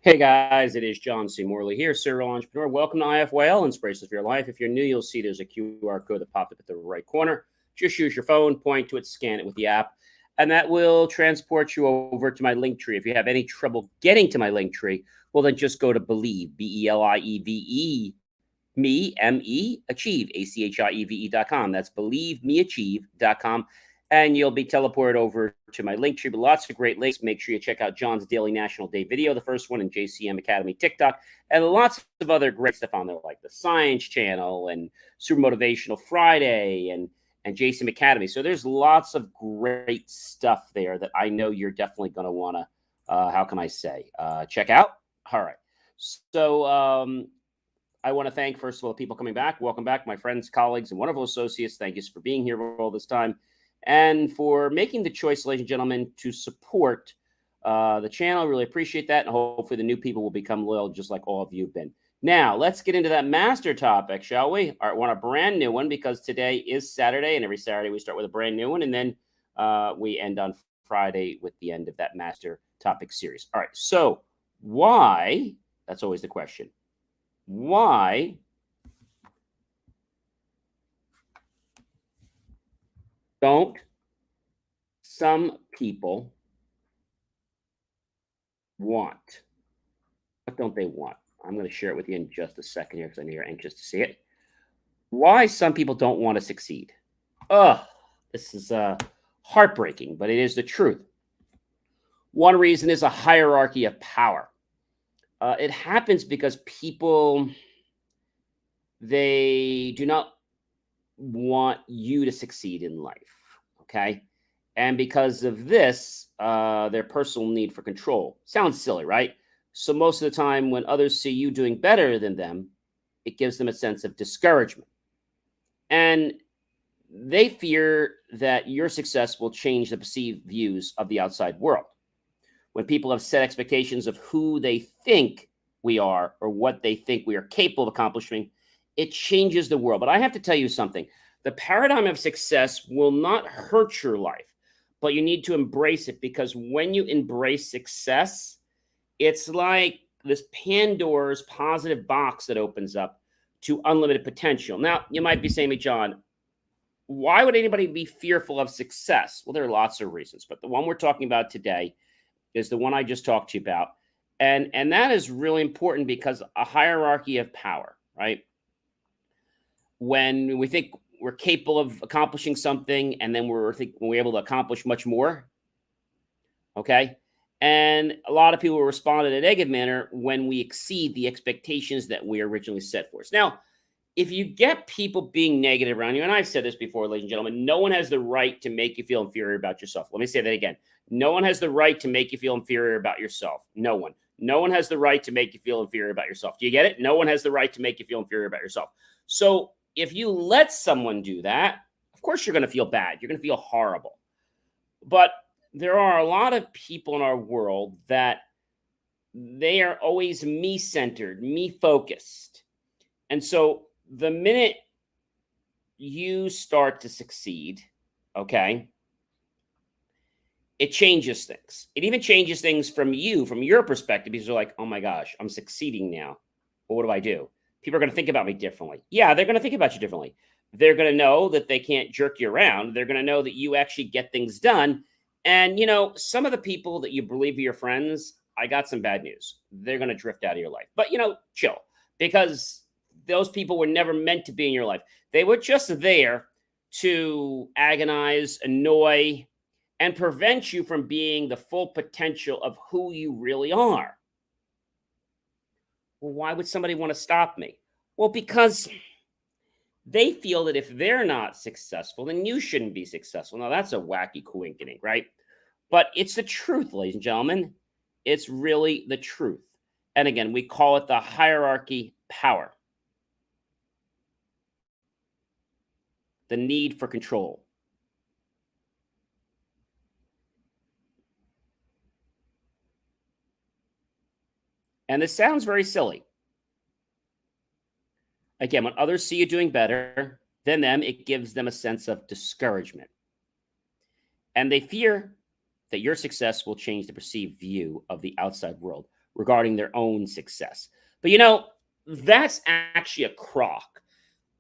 Hey guys, it is John C. Morley here, serial entrepreneur. Welcome to IFYL, Inspirations for Your Life. If you're new, you'll see there's a QR code that popped up at the right corner. Just use your phone, point to it, scan it with the app, and that will transport you over to my link tree. If you have any trouble getting to my link tree, well, then just go to Believe, Believe, me, M-E, Achieve, ACHIEVE.com. That's believemeachieve.com. And you'll be teleported over to my link tree. But lots of great links. Make sure you check out John's Daily National Day video, the first one, and JCM Academy TikTok, and lots of other great stuff on there, like the Science Channel and Super Motivational Friday and JCM Academy. So there's lots of great stuff there that I know you're definitely going to want to, how can I say, check out. All right. So I want to thank, first of all, the people coming back. Welcome back, my friends, colleagues, and wonderful associates. Thank you for being here all this time and for making the choice, ladies and gentlemen, to support the channel. Really appreciate that. And hopefully the new people will become loyal just like all of you have been. Now, let's get into that master topic, shall we? All right, we want a brand new one because today is Saturday, and every Saturday we start with a brand new one, and then we end on Friday with the end of that master topic series. All right, so why? That's always the question. Why don't some people want? What don't they want? I'm going to share it with you in just a second here because I know you're anxious to see it. Why some people don't want to succeed. This is heartbreaking, but it is the truth. One reason is a hierarchy of power. It happens because people, they do not want you to succeed in life, okay? And because of this, their personal need for control. Sounds silly, right? So most of the time when others see you doing better than them, it gives them a sense of discouragement. And they fear that your success will change the perceived views of the outside world. When people have set expectations of who they think we are or what they think we are capable of accomplishing, it changes the world. But I have to tell you something. The paradigm of success will not hurt your life, but you need to embrace it, because when you embrace success, it's like this Pandora's positive box that opens up to unlimited potential. Now, you might be saying to me, John, why would anybody be fearful of success? Well, there are lots of reasons, but the one we're talking about today is the one I just talked to you about. And that is really important because a hierarchy of power, right? When we think we're capable of accomplishing something, and then we're able to accomplish much more, okay? And a lot of people respond in a negative manner when we exceed the expectations that we originally set for us. Now, if you get people being negative around you, and I've said this before, ladies and gentlemen, no one has the right to make you feel inferior about yourself. Let me say that again. No one has the right to make you feel inferior about yourself. No one. No one has the right to make you feel inferior about yourself. Do you get it? No one has the right to make you feel inferior about yourself. So if you let someone do that, of course you're going to feel bad. You're going to feel horrible. But there are a lot of people in our world that they are always me-centered, me-focused. And so the minute you start to succeed, okay, it changes things. It even changes things from you, from your perspective, because you're like, oh my gosh, I'm succeeding now. Well, what do I do? People are going to think about me differently. Yeah, they're going to think about you differently. They're going to know that they can't jerk you around. They're going to know that you actually get things done. And, some of the people that you believe are your friends, I got some bad news. They're going to drift out of your life. But, chill, because those people were never meant to be in your life. They were just there to agonize, annoy, and prevent you from being the full potential of who you really are. Well, why would somebody want to stop me? Well, because they feel that if they're not successful, then you shouldn't be successful. Now, that's a wacky coinkydink, right? But it's the truth, ladies and gentlemen. It's really the truth. And again, we call it the hierarchy power. The need for control. And this sounds very silly. Again, when others see you doing better than them, it gives them a sense of discouragement. And they fear that your success will change the perceived view of the outside world. regarding their own success. But you know, that's actually a crock.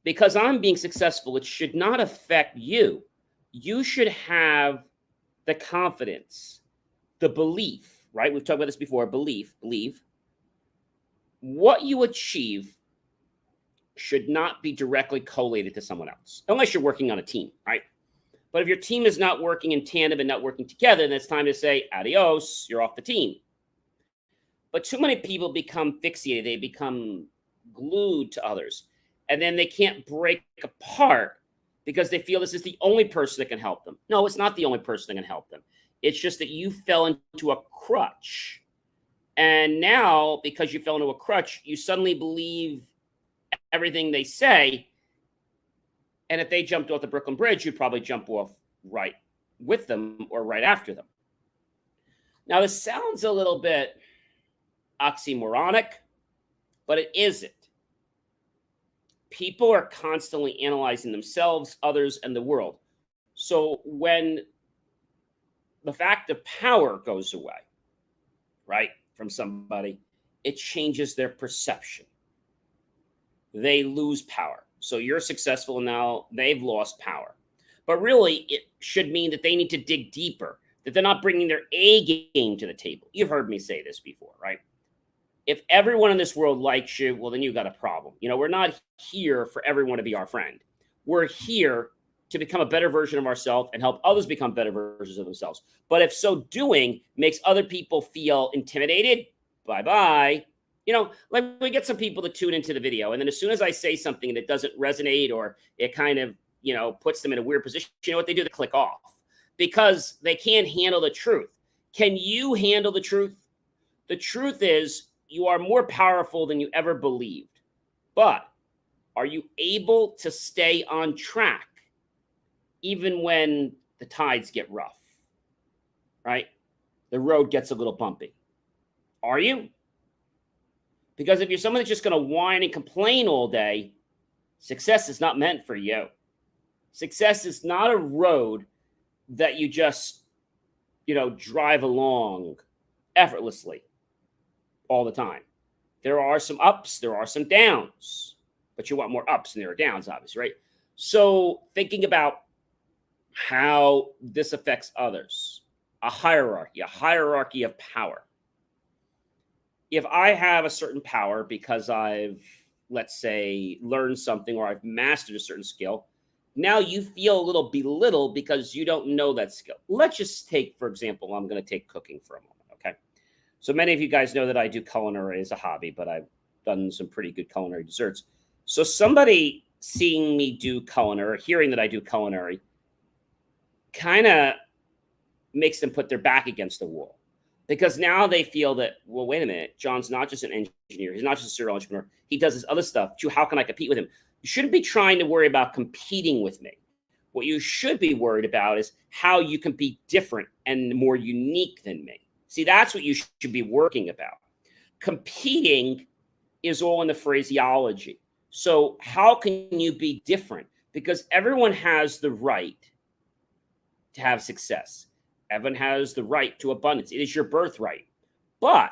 Because I'm being successful, it should not affect you. You should have the confidence, the belief, right? We've talked about this before, believe. What you achieve should not be directly correlated to someone else, unless you're working on a team, right? But if your team is not working in tandem and not working together, then it's time to say, adios, you're off the team. But too many people become fixated. They become glued to others. And then they can't break apart because they feel this is the only person that can help them. No, it's not the only person that can help them. It's just that you fell into a crutch. And now, because you fell into a crutch, you suddenly believe everything they say. And if they jumped off the Brooklyn Bridge, you'd probably jump off right with them or right after them. Now, this sounds a little bit oxymoronic, but it isn't. People are constantly analyzing themselves, others, and the world. So when the fact of power goes away, right, from somebody, it changes their perception. They lose power. So you're successful, and now they've lost power. But really, it should mean that they need to dig deeper, that they're not bringing their A game to the table. You've heard me say this before, right? If everyone in this world likes you, well, then you've got a problem. You know, we're not here for everyone to be our friend. We're here to become a better version of ourselves and help others become better versions of themselves. But if so doing makes other people feel intimidated, bye-bye. You know, like we get some people to tune into the video, and then as soon as I say something and it doesn't resonate or it kind of, you know, puts them in a weird position, you know what they do? They click off because they can't handle the truth. Can you handle the truth? The truth is you are more powerful than you ever believed. But are you able to stay on track even when the tides get rough, right? The road gets a little bumpy. Are you? Because if you're someone that's just going to whine and complain all day, success is not meant for you. Success is not a road that you just, you know, drive along effortlessly all the time. There are some ups, there are some downs, but you want more ups than there are downs, obviously, right? So thinking about how this affects others, a hierarchy of power. If I have a certain power because I've, let's say, learned something or I've mastered a certain skill, now you feel a little belittled because you don't know that skill. Let's just take, for example, I'm going to take cooking for a moment, okay? So many of you guys know that I do culinary as a hobby, but I've done some pretty good culinary desserts. So somebody seeing me do culinary, hearing that I do culinary, kind of makes them put their back against the wall. Because now they feel that, well, wait a minute, John's not just an engineer. He's not just a serial entrepreneur. He does this other stuff. How can I compete with him? You shouldn't be trying to worry about competing with me. What you should be worried about is how you can be different and more unique than me. See, that's what you should be working about. Competing is all in the phraseology. So how can you be different? Because everyone has the right to have success. Everyone has the right to abundance. It is your birthright. But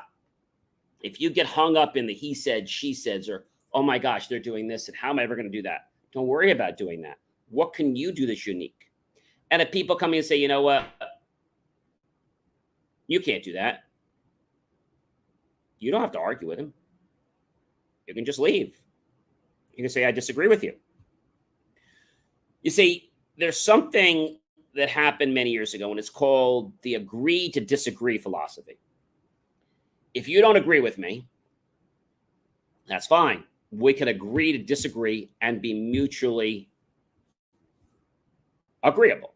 if you get hung up in the he said, she says, or, oh my gosh, they're doing this, and how am I ever going to do that? Don't worry about doing that. What can you do that's unique? And if people come in and say, you know what, you can't do that, you don't have to argue with them. You can just leave. You can say, I disagree with you. You see, there's something that happened many years ago, and it's called the agree to disagree philosophy. If you don't agree with me, that's fine. We can agree to disagree and be mutually agreeable.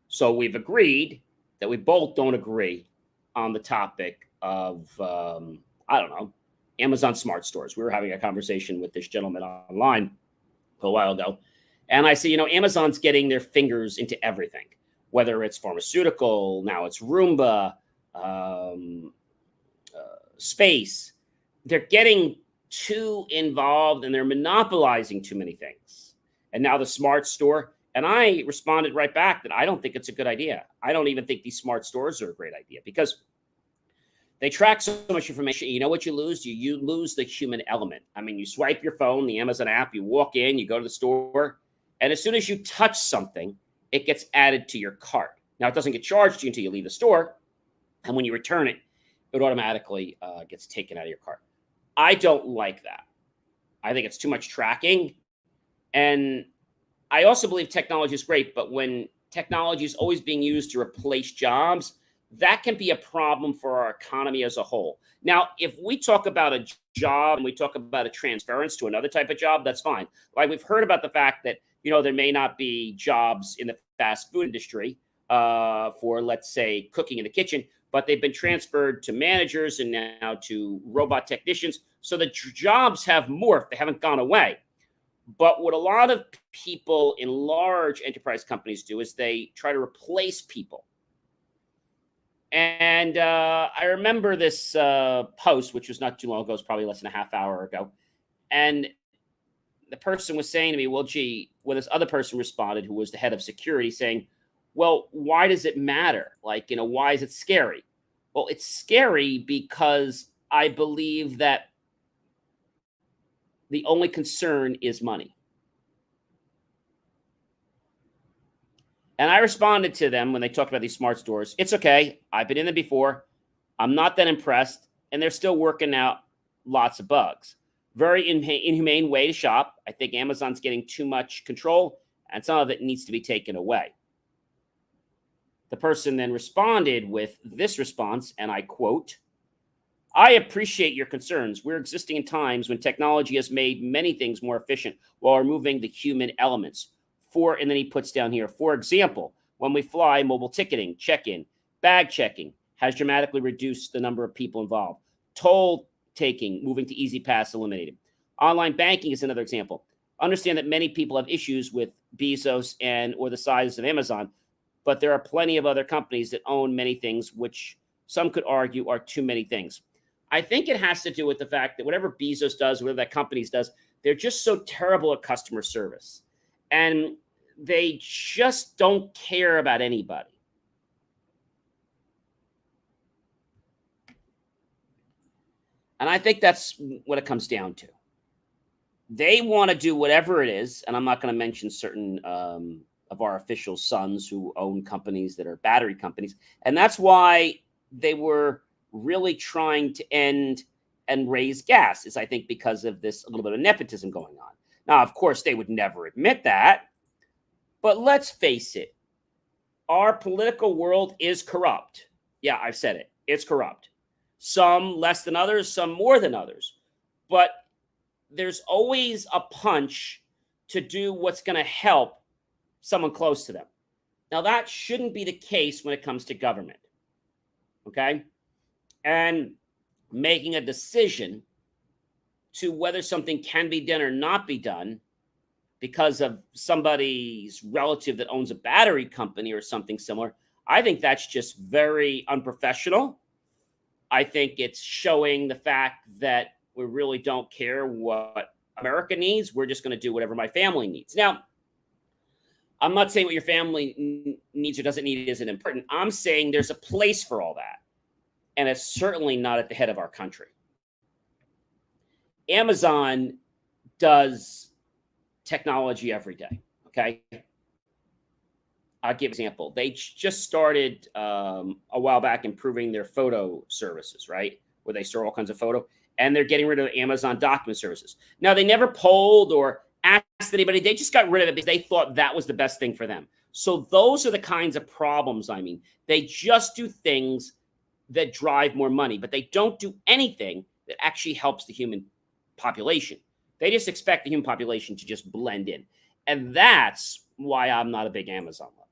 So we've agreed that we both don't agree on the topic of, I don't know, Amazon smart stores. We were having a conversation with this gentleman online a while ago. And I say, you know, Amazon's getting their fingers into everything, whether it's pharmaceutical, now it's Roomba, space. They're getting too involved and they're monopolizing too many things. And now the smart store. And I responded right back that I don't think it's a good idea. I don't even think these smart stores are a great idea because They track so much information. You know what you lose? You lose the human element. I mean, you swipe your phone, the Amazon app, you walk in, you go to the store, and as soon as you touch something, it gets added to your cart. Now, it doesn't get charged to you until you leave the store, and when you return it, it automatically gets taken out of your cart. I don't like that. I think it's too much tracking. And I also believe technology is great, but when technology is always being used to replace jobs, that can be a problem for our economy as a whole. Now, if we talk about a job and we talk about a transference to another type of job, that's fine. Like we've heard about the fact that, there may not be jobs in the fast food industry for, let's say, cooking in the kitchen, but they've been transferred to managers and now to robot technicians. So the jobs have morphed. They haven't gone away. But what a lot of people in large enterprise companies do is they try to replace people. And I remember this post, which was not too long ago, it was probably less than a half hour ago. And the person was saying to me, well, gee, well, this other person responded who was the head of security saying, well, why does it matter? Like, why is it scary? Well, it's scary because I believe that the only concern is money. And I responded to them when they talked about these smart stores. It's okay. I've been in them before. I'm not that impressed. And they're still working out lots of bugs. Very inhumane way to shop. I think Amazon's getting too much control, and some of it needs to be taken away. The person then responded with this response, and I quote, I appreciate your concerns. We're existing in times when technology has made many things more efficient while removing the human elements. And then he puts down here, for example, when we fly, mobile ticketing, check-in, bag checking has dramatically reduced the number of people involved. Toll taking, moving to Easy Pass, eliminated. Online banking is another example. Understand that many people have issues with Bezos or the size of Amazon, but there are plenty of other companies that own many things, which some could argue are too many things. I think it has to do with the fact that whatever Bezos does, whatever that company does, they're just so terrible at customer service. And they just don't care about anybody. And I think that's what it comes down to. They want to do whatever it is, and I'm not going to mention certain of our official sons who own companies that are battery companies, and that's why they were really trying to end and raise gas, is I think because of this a little bit of nepotism going on. Now, of course, they would never admit that, but let's face it, our political world is corrupt. Yeah, I've said it. It's corrupt. Some less than others, some more than others. But there's always a punch to do what's going to help someone close to them. Now, that shouldn't be the case when it comes to government. Okay? And making a decision to whether something can be done or not be done because of somebody's relative that owns a battery company or something similar, I think that's just very unprofessional. I think it's showing the fact that we really don't care what America needs. We're just going to do whatever my family needs. Now, I'm not saying what your family needs or doesn't need isn't important. I'm saying there's a place for all that. And it's certainly not at the head of our country. Amazon does technology every day, okay? I'll give an example. They just started a while back improving their photo services, right? Where they store all kinds of photo. And they're getting rid of Amazon document services. Now, they never polled or asked anybody. They just got rid of it because they thought that was the best thing for them. So those are the kinds of problems, I mean. They just do things that drive more money, but they don't do anything that actually helps the human population. They just expect the human population to just blend in. And that's why I'm not a big Amazon lover.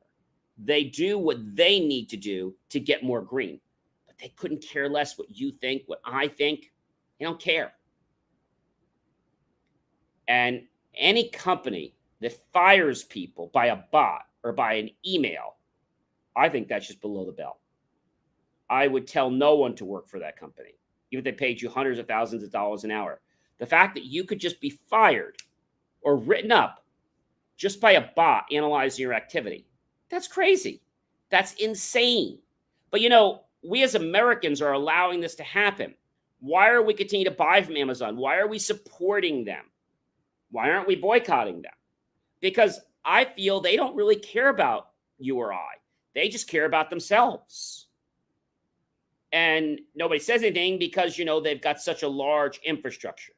They do what they need to do to get more green, but they couldn't care less what you think, what I think. They don't care. And any company that fires people by a bot or by an email, I think that's just below the belt. I would tell no one to work for that company, even if they paid you hundreds of thousands of dollars an hour. The fact that you could just be fired or written up just by a bot analyzing your activity, that's crazy. That's insane. But we as Americans are allowing this to happen. Why are we continuing to buy from Amazon? Why are we supporting them? Why aren't we boycotting them? Because I feel they don't really care about you or I. They just care about themselves. And nobody says anything because, they've got such a large infrastructure.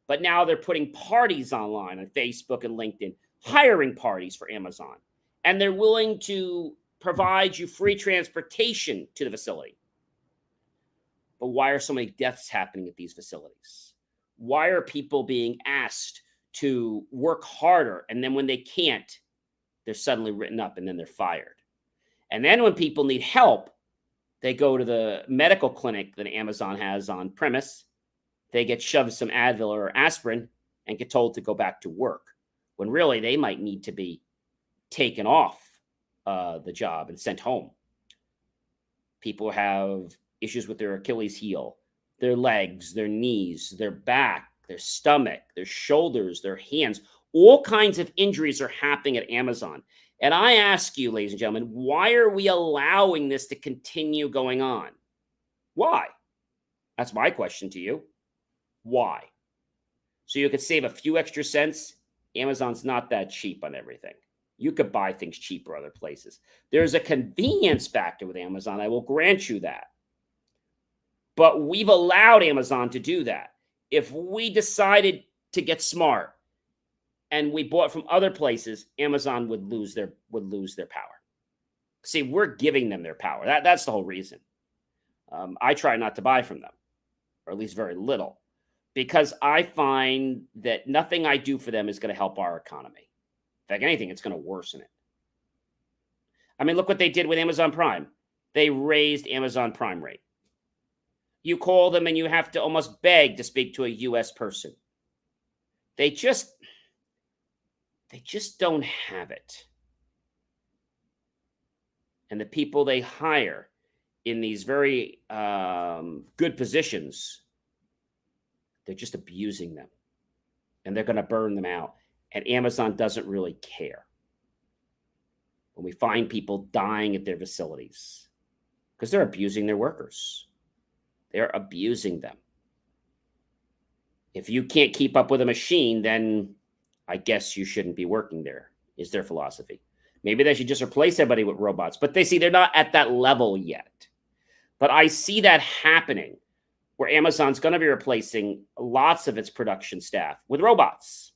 But now they're putting parties online on Facebook and LinkedIn, hiring parties for Amazon. And they're willing to provide you free transportation to the facility. But why are so many deaths happening at these facilities? Why are people being asked to work harder, and then when they can't, they're suddenly written up and then they're fired? And then when people need help, they go to the medical clinic that Amazon has on premise. They get shoved some Advil or aspirin and get told to go back to work, when really they might need to be taken off the job and sent home. People have issues with their Achilles heel, their legs, their knees, their back, their stomach, their shoulders, their hands. All kinds of injuries are happening at Amazon. And I ask you, ladies and gentlemen, why are we allowing this to continue going on? Why? That's my question to you. Why? So you could save a few extra cents. Amazon's not that cheap on everything. You could buy things cheaper other places. There's a convenience factor with Amazon. I will grant you that. But we've allowed Amazon to do that. If we decided to get smart and we bought from other places, Amazon would lose their power. See, we're giving them their power. That's the whole reason. I try not to buy from them, or at least very little, because I find that nothing I do for them is going to help our economy. In fact, anything, it's going to worsen it. I mean, look what they did with Amazon Prime. They raised Amazon Prime rate. You call them and you have to almost beg to speak to a U.S. person. They just don't have it. And the people they hire in these very good positions, they're just abusing them. And they're going to burn them out. And Amazon doesn't really care when we find people dying at their facilities because they're abusing their workers. They're abusing them. If you can't keep up with a machine, then I guess you shouldn't be working there, is their philosophy. Maybe they should just replace everybody with robots. But they're not at that level yet. But I see that happening where Amazon's going to be replacing lots of its production staff with robots.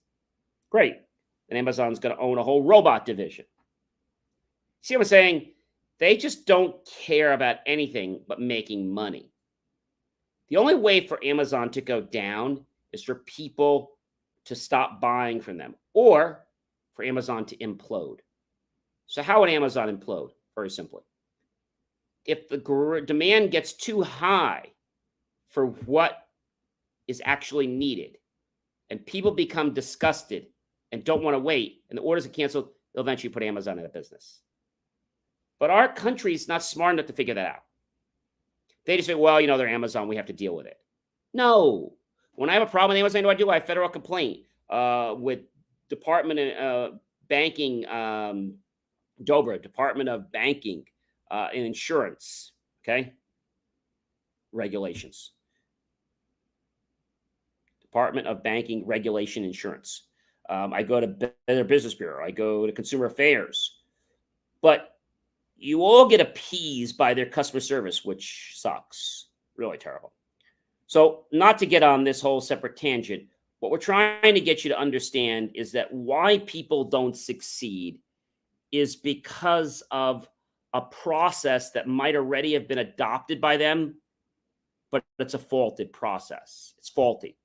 Great. And Amazon's going to own a whole robot division. See what I'm saying? They just don't care about anything but making money. The only way for Amazon to go down is for people to stop buying from them, or for Amazon to implode. So how would Amazon implode? Very simply. If the demand gets too high for what is actually needed, and people become disgusted and don't want to wait, and the orders are canceled, they'll eventually put Amazon out of business. But our country is not smart enough to figure that out. They just say, well, they're Amazon, we have to deal with it. No. When I have a problem with Amazon, what do? I have a federal complaint with Department of Banking, DOBRA, Department of Banking and Insurance, okay? Regulations. Department of Banking, Regulation, Insurance. I go to Better Business Bureau. I go to Consumer Affairs. But you all get appeased by their customer service, which sucks. Really terrible. So not to get on this whole separate tangent, what we're trying to get you to understand is that why people don't succeed is because of a process that might already have been adopted by them, but it's a faulted process. It's faulty.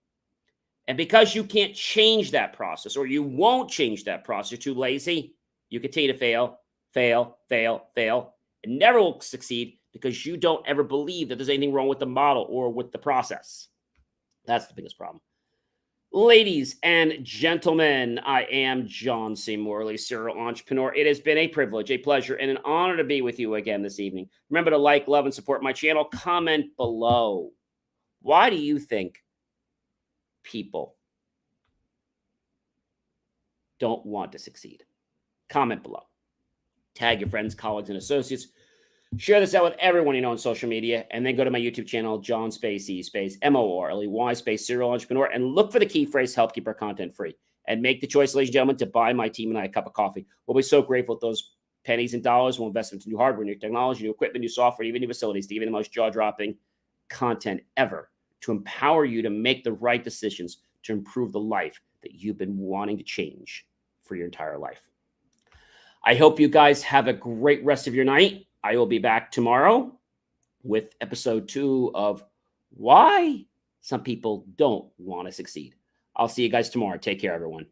And because you can't change that process, or you won't change that process, you're too lazy, you continue to fail, and never will succeed because you don't ever believe that there's anything wrong with the model or with the process. That's the biggest problem. Ladies and gentlemen, I am John C. Morley, serial entrepreneur. It has been a privilege, a pleasure, and an honor to be with you again this evening. Remember to like, love, and support my channel. Comment below. Why do you think people don't want to succeed? Comment below. Tag your friends, colleagues, and associates. Share this out with everyone you know on social media, and then go to my YouTube channel, John Spacey, space Morley, space serial entrepreneur, and look for the key phrase, help keep our content free. And make the choice, ladies and gentlemen, to buy my team and I a cup of coffee. We'll be so grateful with those pennies and dollars. We'll invest into new hardware, new technology, new equipment, new software, even new facilities to give you the most jaw-dropping content ever to empower you to make the right decisions to improve the life that you've been wanting to change for your entire life. I hope you guys have a great rest of your night. I will be back tomorrow with episode 2 of Why Some People Don't Want to Succeed. I'll see you guys tomorrow. Take care, everyone.